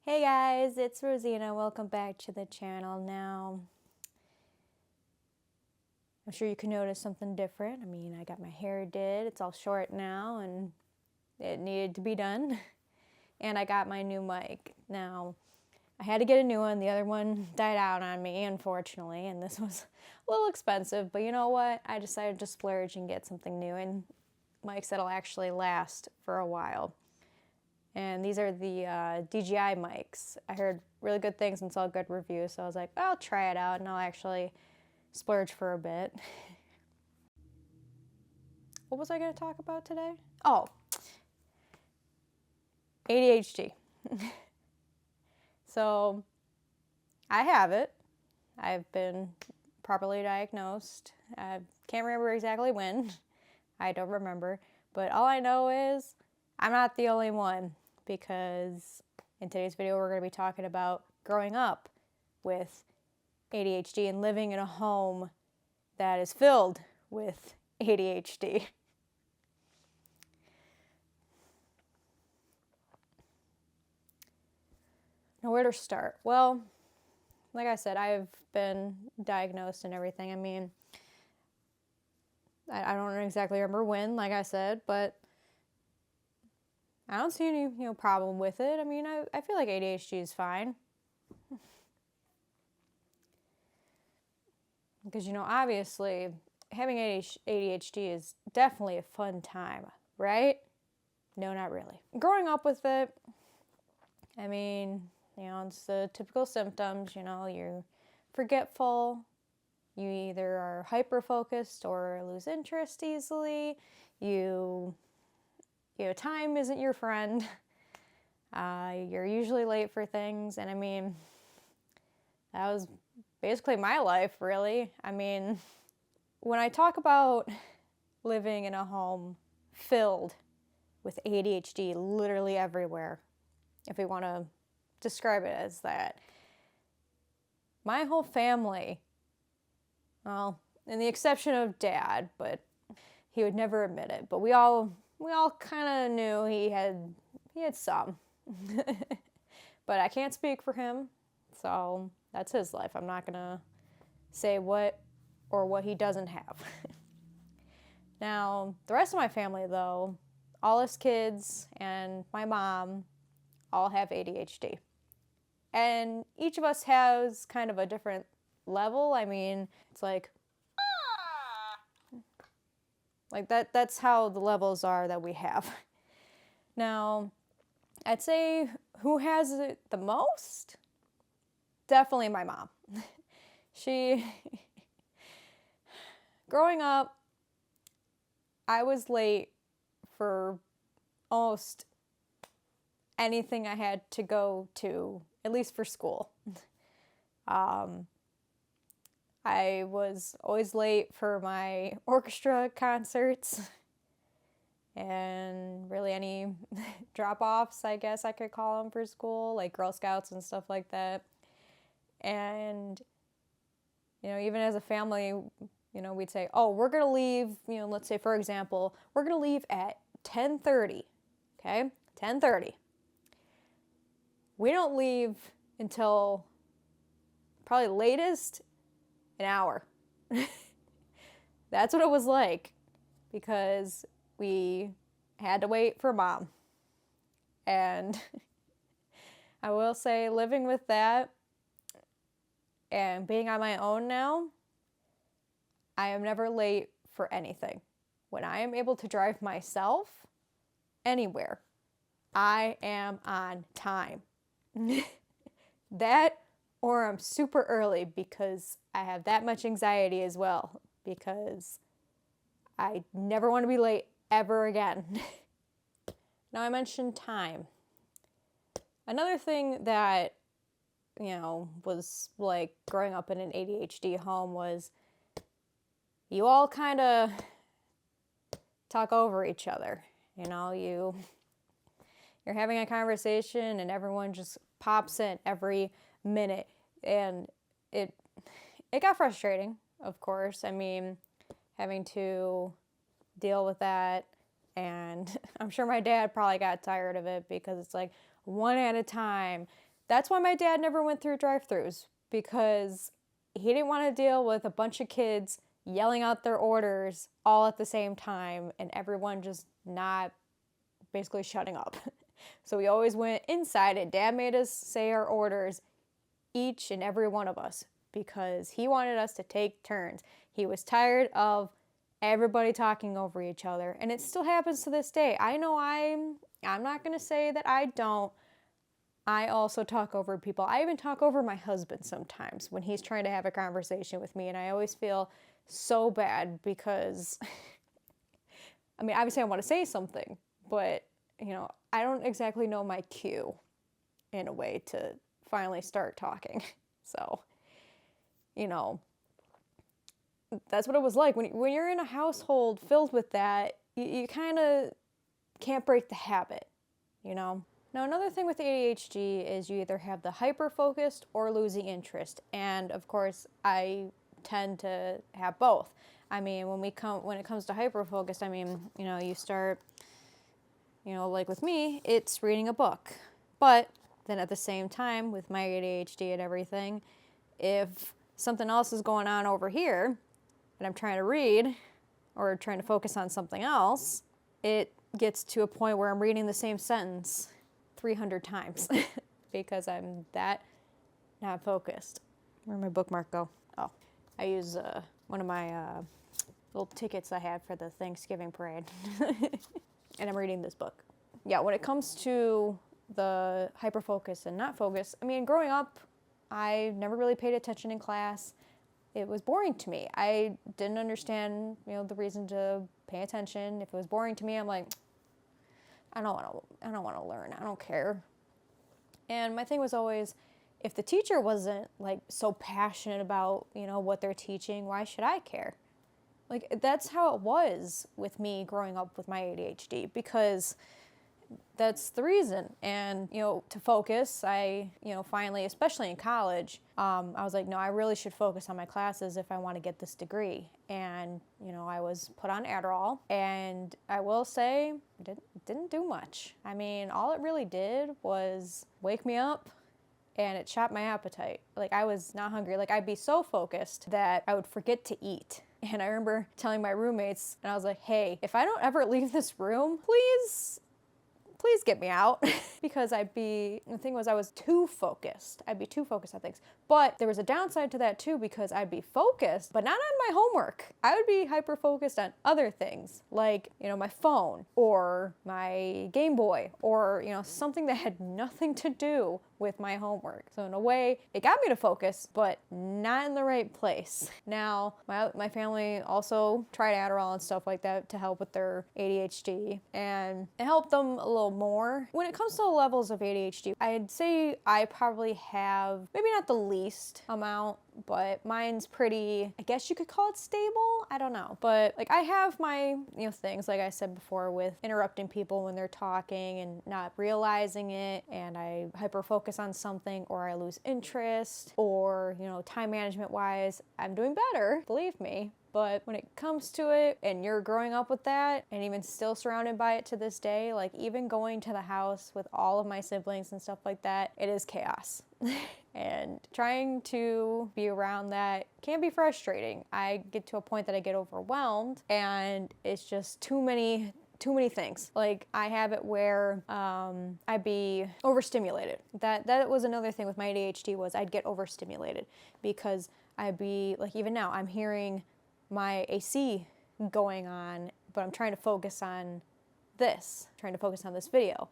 Hey guys, it's Rosina. Welcome back to the channel. Now, I'm sure you can notice something different. I mean, I got my hair did. It's all short now and it needed to be done. And I got my new mic. Now, I had to get a new one. The other one died out on me, unfortunately, and this was a little expensive. But you know what? I decided to splurge and get something new and mics that'll actually last for a while. And these are the DJI mics. I heard really good things and saw good reviews, so I was like, well, I'll try it out and I'll actually splurge for a bit. What was I going to talk about today? Oh, ADHD. So, I have it. I've been properly diagnosed. I can't remember exactly when. I don't remember. But all I know is I'm not the only one, because in today's video we're going to be talking about growing up with ADHD and living in a home that is filled with ADHD. Now, where to start? Well, like I said, I've been diagnosed and everything. I mean, I don't exactly remember when, like I said, but I don't see any problem with it. I mean, I feel like ADHD is fine. Because, obviously, having ADHD is definitely a fun time, right? No, not really. Growing up with it, I mean, it's the typical symptoms. You're forgetful. You either are hyper-focused or lose interest easily. Time isn't your friend. You're usually late for things. And I mean, that was basically my life, really. I mean, when I talk about living in a home filled with ADHD literally everywhere, if we want to describe it as that, my whole family, well, in the exception of Dad, but he would never admit it, but we all kind of knew he had some. But I can't speak for him, so that's his life. I'm not gonna say what he doesn't have. Now, the rest of my family, though, all us kids and my mom, all have ADHD. And each of us has kind of a different level. I mean, it's like that's how the levels are that we have. Now, I'd say who has it the most? Definitely my mom. Growing up, I was late for almost anything I had to go to, at least for school. I was always late for my orchestra concerts and really any drop-offs, I guess I could call them, for school, like Girl Scouts and stuff like that. And, even as a family, we'd say, oh, we're going to leave, let's say, for example, we're going to leave at 10:30, okay? 10:30. We don't leave until probably latest an hour. That's what it was like, because we had to wait for Mom. And I will say, living with that and being on my own now, I am never late for anything. When I am able to drive myself anywhere, I am on time. That, or I'm super early, because I have that much anxiety as well, because I never want to be late ever again. Now, I mentioned time. Another thing that, was like growing up in an ADHD home was you all kind of talk over each other. You're having a conversation and everyone just pops in every minute, and it got frustrating, of course. I mean, having to deal with that, and I'm sure my dad probably got tired of it, because it's like one at a time, That's why my dad never went through drive-thrus, because he didn't want to deal with a bunch of kids yelling out their orders all at the same time and everyone just not basically shutting up. So we always went inside, and Dad made us say our orders, each and every one of us, because he wanted us to take turns. He was tired of everybody talking over each other, and it still happens to this day. I know I'm not going to say that I don't. I also talk over people. I even talk over my husband sometimes when he's trying to have a conversation with me, and I always feel so bad because, I mean, obviously I want to say something, but, you know, I don't exactly know my cue in a way to finally start talking. So, you know, that's what it was like. When you're in a household filled with that, you kind of can't break the habit, you know? Now, another thing with ADHD is you either have the hyper-focused or losing interest. And, of course, I tend to have both. I mean, when it comes to hyper-focused, I mean, you know, you start, you know, like with me, it's reading a book. But then at the same time, with my ADHD and everything, if something else is going on over here, and I'm trying to read, or trying to focus on something else, it gets to a point where I'm reading the same sentence 300 times because I'm that not focused. Where'd my bookmark go? Oh, I use one of my little tickets I had for the Thanksgiving parade. And I'm reading this book. Yeah, when it comes to the hyper-focus and not focus, I mean, growing up, I never really paid attention in class. It was boring to me. I didn't understand, you know, the reason to pay attention. If it was boring to me, I'm like, I don't want to learn. I don't care. And my thing was always, if the teacher wasn't like so passionate about, you know, what they're teaching, why should I care? Like, that's how it was with me growing up with my ADHD, because that's the reason. And, you know, to focus, I, you know, finally, especially in college, I was like, no, I really should focus on my classes if I want to get this degree. And, you know, I was put on Adderall, and I will say it didn't do much. I mean, all it really did was wake me up, and it shot my appetite. Like, I was not hungry. Like, I'd be so focused that I would forget to eat. And I remember telling my roommates, and I was like, hey, if I don't ever leave this room, please get me out. Because the thing was, I was too focused. I'd be too focused on things. But there was a downside to that too, because I'd be focused, but not on my homework. I would be hyper-focused on other things, like, you know, my phone, or my Game Boy, or, you know, something that had nothing to do with my homework. So in a way, it got me to focus, but not in the right place. Now, my family also tried Adderall and stuff like that to help with their ADHD, and it helped them a little more. When it comes to the levels of ADHD, I'd say I probably have maybe not the least amount, but mine's pretty, I guess you could call it stable. I don't know. But like, I have my, you know, things, like I said before, with interrupting people when they're talking and not realizing it, and I hyper-focus on something, or I lose interest, or, you know, time management wise, I'm doing better, believe me. But when it comes to it, and you're growing up with that, and even still surrounded by it to this day, like even going to the house with all of my siblings and stuff like that, it is chaos. And trying to be around that can be frustrating. I get to a point that I get overwhelmed, and it's just too many things. Like, I have it where I'd be overstimulated. That was another thing with my ADHD, was I'd get overstimulated, because I'd be like, even now I'm hearing my AC going on, but I'm trying to focus on this video.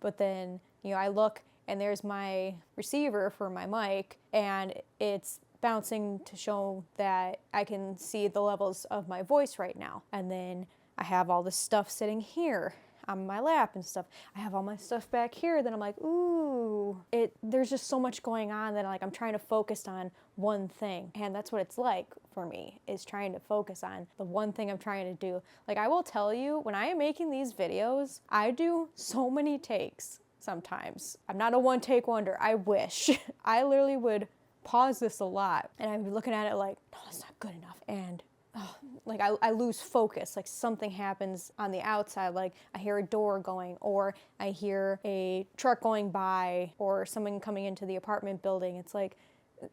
But then, you know, I look, and there's my receiver for my mic, and it's bouncing to show that I can see the levels of my voice right now. And then I have all this stuff sitting here on my lap and stuff. I have all my stuff back here. Then I'm like, ooh, there's just so much going on that I'm trying to focus on one thing. And that's what it's like for me, is trying to focus on the one thing I'm trying to do. Like, I will tell you, when I am making these videos, I do so many takes sometimes. I'm not a one-take wonder. I wish. I literally would pause this a lot, and I'd be looking at it like, no, that's not good enough. And like I lose focus, like something happens on the outside, like I hear a door going, or I hear a truck going by, or someone coming into the apartment building. It's like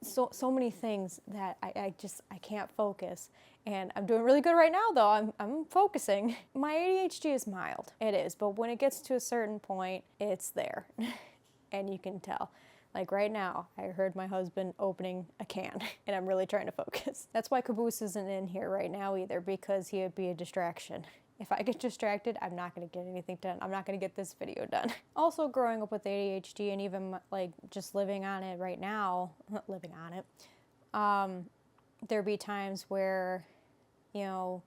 so many things that I can't focus. And I'm doing really good right now though. I'm focusing. My ADHD is mild. It is, but when it gets to a certain point, it's there. And you can tell. Like right now, I heard my husband opening a can and I'm really trying to focus. That's why Caboose isn't in here right now either, because he would be a distraction. If I get distracted, I'm not going to get anything done. I'm not going to get this video done. Also, growing up with ADHD and even like just living on it right now, living on it, there'd be times where, you know,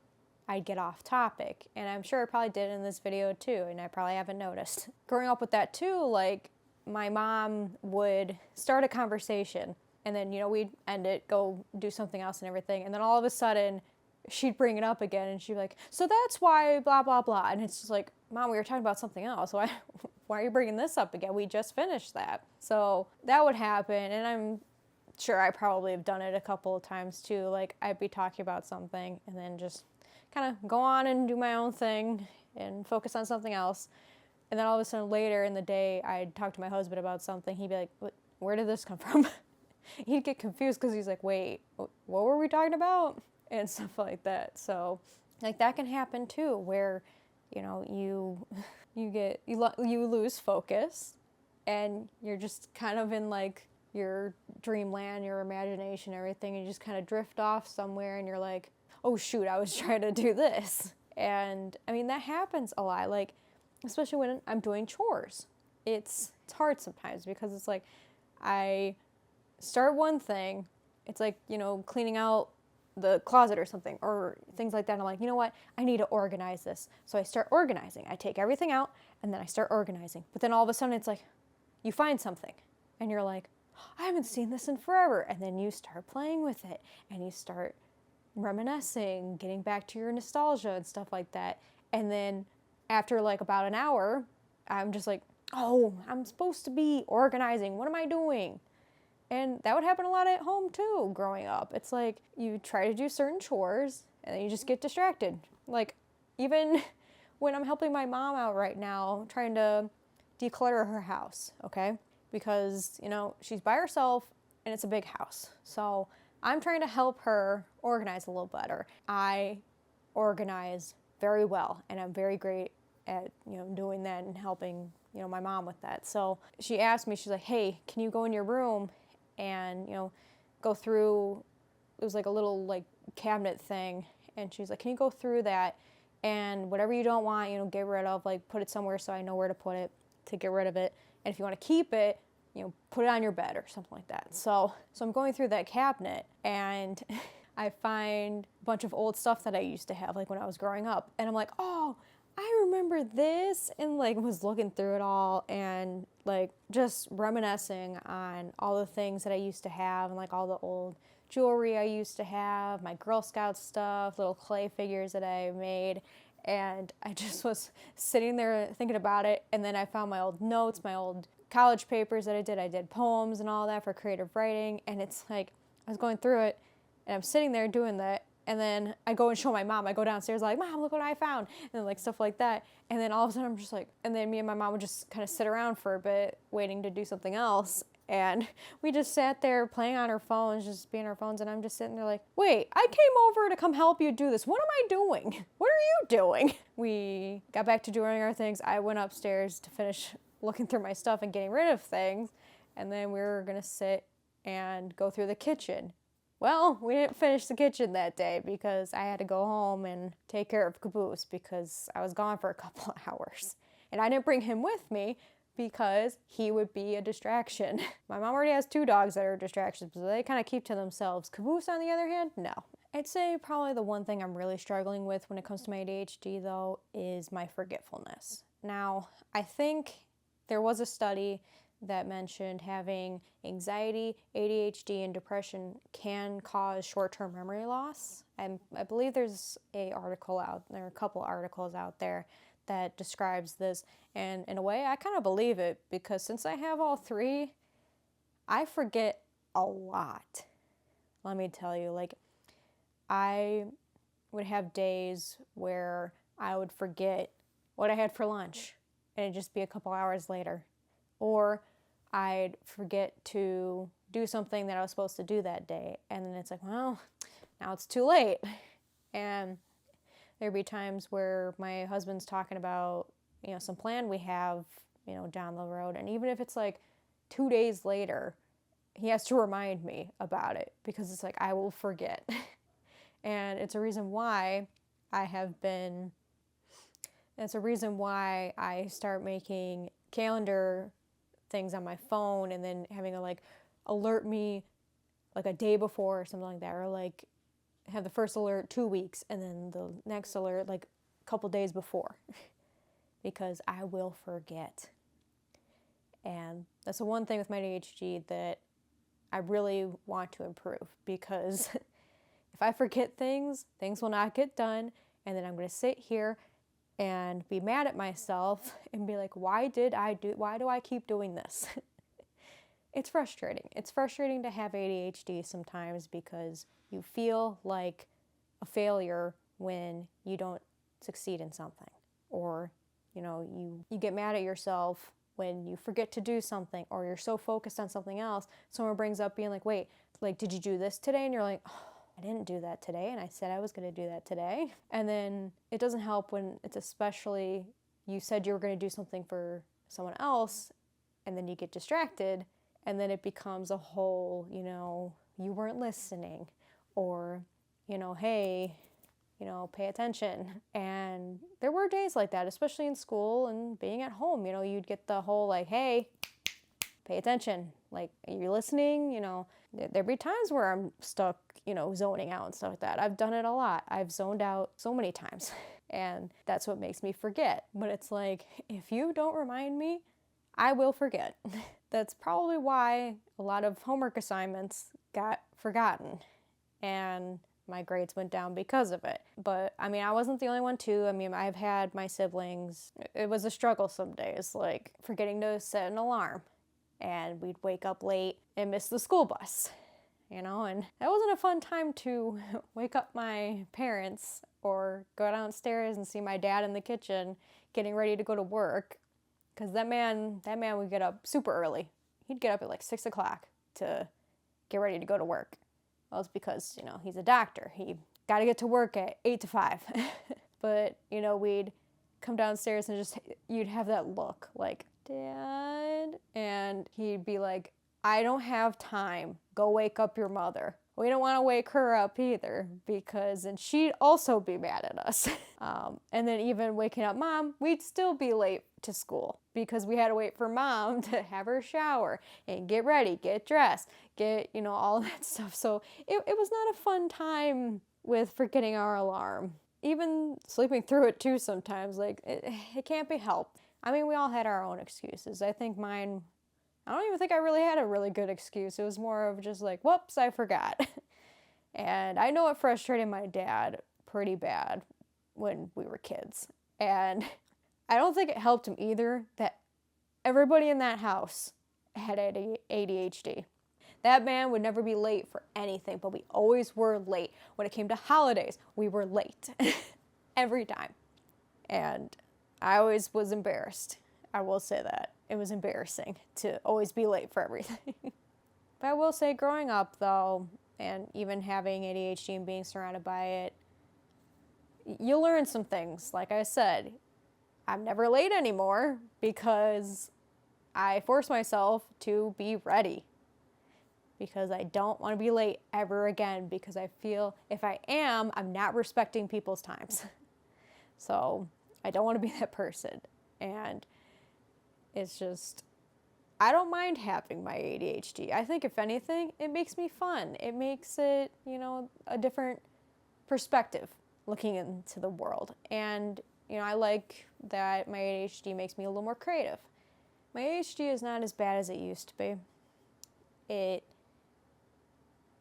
I'd get off topic. And I'm sure I probably did in this video too, and I probably haven't noticed. Growing up with that too, like, my mom would start a conversation and then, you know, we'd end it, go do something else and everything. And then all of a sudden she'd bring it up again and she'd be like, so that's why blah, blah, blah. And it's just like, Mom, we were talking about something else. Why are you bringing this up again? We just finished that. So that would happen. And I'm sure I probably have done it a couple of times too. Like I'd be talking about something and then just kind of go on and do my own thing and focus on something else. And then all of a sudden later in the day, I'd talk to my husband about something. He'd be like, where did this come from? He'd get confused because he's like, wait, what were we talking about? And stuff like that. So like that can happen too, where, you know, you lose focus and you're just kind of in like your dreamland, your imagination, everything. And you just kind of drift off somewhere and you're like, oh shoot, I was trying to do this. And I mean, that happens a lot. Like, especially when I'm doing chores. It's hard sometimes because it's like I start one thing, it's like, you know, cleaning out the closet or something or things like that. And I'm like, you know what? I need to organize this. So I start organizing. I take everything out and then I start organizing. But then all of a sudden it's like you find something and you're like, I haven't seen this in forever. And then you start playing with it and you start reminiscing, getting back to your nostalgia and stuff like that. And then after like about an hour, I'm just like, oh, I'm supposed to be organizing. What am I doing? And that would happen a lot at home too, growing up. It's like you try to do certain chores and then you just get distracted. Like even when I'm helping my mom out right now, trying to declutter her house, okay? Because, you know, she's by herself and it's a big house. So I'm trying to help her organize a little better. I organize very well and I'm very great at, you know, doing that and helping, you know, my mom with that. So she asked me, she's like, hey, can you go in your room and, you know, go through, it was like a little like cabinet thing. And she's like, can you go through that and whatever you don't want, you know, get rid of, like put it somewhere so I know where to put it to get rid of it. And if you want to keep it, you know, put it on your bed or something like that. So I'm going through that cabinet and I find a bunch of old stuff that I used to have, like when I was growing up. And I'm like, oh, I remember this, and like was looking through it all and like just reminiscing on all the things that I used to have and like all the old jewelry I used to have, my Girl Scout stuff, little clay figures that I made. And I just was sitting there thinking about it. And then I found my old notes, my old college papers that I did. I did poems and all that for creative writing. And it's like, I was going through it and I'm sitting there doing that. And then I go and show my mom. I go downstairs like, Mom, look what I found. And like stuff like that. And then all of a sudden I'm just like, and then me and my mom would just kind of sit around for a bit waiting to do something else. And we just sat there playing on our phones, just being on our phones. And I'm just sitting there like, wait, I came over to come help you do this. What am I doing? What are you doing? We got back to doing our things. I went upstairs to finish looking through my stuff and getting rid of things. And then we were going to sit and go through the kitchen. Well, we didn't finish the kitchen that day because I had to go home and take care of Caboose because I was gone for a couple of hours. And I didn't bring him with me because he would be a distraction. My mom already has 2 dogs that are distractions, so they kind of keep to themselves. Caboose, on the other hand, no. I'd say probably the one thing I'm really struggling with when it comes to my ADHD, though, is my forgetfulness. Now, I think there was a study that mentioned having anxiety, ADHD, and depression can cause short-term memory loss. And I believe there's a couple articles out there that describes this. And in a way, I kind of believe it because since I have all 3, I forget a lot. Let me tell you, like, I would have days where I would forget what I had for lunch and it'd just be a couple hours later. Or I'd forget to do something that I was supposed to do that day. And then it's like, well, now it's too late. And there'd be times where my husband's talking about, some plan we have, down the road. And even if it's like 2 days later, he has to remind me about it because it's like, I will forget. And it's a reason why I start making calendar things on my phone and then having a alert me like a day before or something like that, or like have the first alert 2 weeks and then the next alert like a couple days before because I will forget. And that's the one thing with my ADHD that I really want to improve, because if I forget things will not get done, and then I'm going to sit here and be mad at myself and be like, why do I keep doing this? It's frustrating. It's frustrating to have ADHD sometimes because you feel like a failure when you don't succeed in something. Or, you get mad at yourself when you forget to do something, or you're so focused on something else. Someone brings up being like, wait, like, did you do this today? And you're like, oh, I didn't do that today, and I said I was going to do that today. And then it doesn't help when it's especially you said you were going to do something for someone else, and then you get distracted, and then it becomes a whole, you weren't listening, or, hey, pay attention. And there were days like that, especially in school and being at home. You'd get the whole like, hey, pay attention. Like, are you listening? There'd be times where I'm stuck, zoning out and stuff like that. I've done it a lot. I've zoned out so many times. And that's what makes me forget. But it's like, if you don't remind me, I will forget. That's probably why a lot of homework assignments got forgotten. And my grades went down because of it. But, I wasn't the only one too. I've had my siblings. It was a struggle some days, like forgetting to set an alarm. And we'd wake up late and miss the school bus, and that wasn't a fun time to wake up my parents or go downstairs and see my dad in the kitchen getting ready to go to work, because that man would get up super early. He'd get up at like 6 o'clock to get ready to go to work. Well, it's because, he's a doctor. He got to get to work at 8 to 5. But, we'd come downstairs and you'd have that look like, Dad? And he'd be like, I don't have time. Go wake up your mother. We don't want to wake her up either, because then she'd also be mad at us. And then even waking up Mom, we'd still be late to school because we had to wait for Mom to have her shower and get ready, get dressed, get, all of that stuff. So it was not a fun time with forgetting our alarm. Even sleeping through it too sometimes, like, it can't be helped. We all had our own excuses. I think mine, I don't even think I really had a really good excuse. It was more of just like, whoops, I forgot. And I know it frustrated my dad pretty bad when we were kids. And I don't think it helped him either that everybody in that house had ADHD. That man would never be late for anything, but we always were late. When it came to holidays, we were late. Every time. And I always was embarrassed. I will say that. It was embarrassing to always be late for everything. But I will say, growing up, though, and even having ADHD and being surrounded by it, you learn some things. Like I said, I'm never late anymore because I force myself to be ready. Because I don't want to be late ever again, because I feel if I am, I'm not respecting people's times. So I don't want to be that person. And it's just, I don't mind having my ADHD. I think if anything, it makes me fun. It makes it, a different perspective looking into the world. And, I like that my ADHD makes me a little more creative. My ADHD is not as bad as it used to be. It's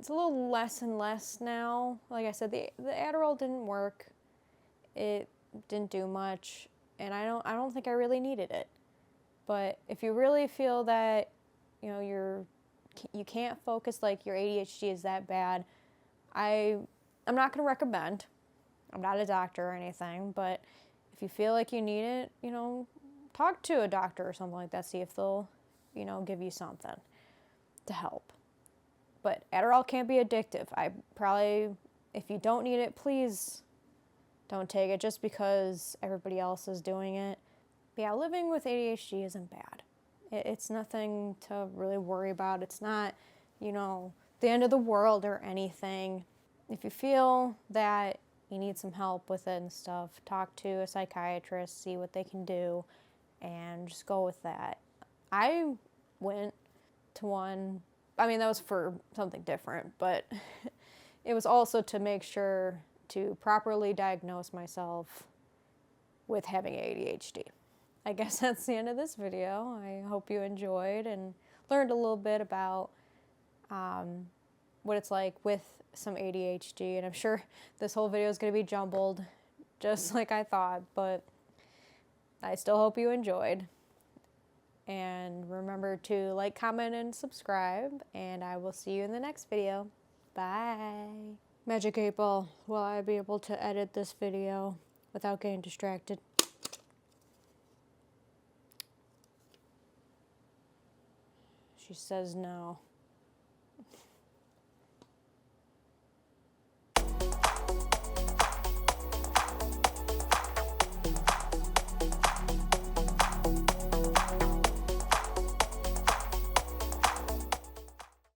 a little less and less now. Like I said, the Adderall didn't work. It didn't do much, and I don't think I really needed it. But if you really feel that, you can't focus, like your ADHD is that bad, I'm not going to recommend. I'm not a doctor or anything, but if you feel like you need it, you know, talk to a doctor or something like that, see if they'll, you know, give you something to help. But Adderall can't be addictive. If you don't need it, please don't take it just because everybody else is doing it. But yeah, living with ADHD isn't bad. It's nothing to really worry about. It's not, you know, the end of the world or anything. If you feel that you need some help with it and stuff, talk to a psychiatrist, see what they can do, and just go with that. I went to one, I mean, that was for something different, but it was also to make sure to properly diagnose myself with having ADHD. I guess that's the end of this video. I hope you enjoyed and learned a little bit about what it's like with some ADHD, and I'm sure this whole video is going to be jumbled just like I thought, but I still hope you enjoyed. And remember to like, comment, and subscribe, and I will see you in the next video. Bye. Magic 8 Ball, will I be able to edit this video without getting distracted? She says no.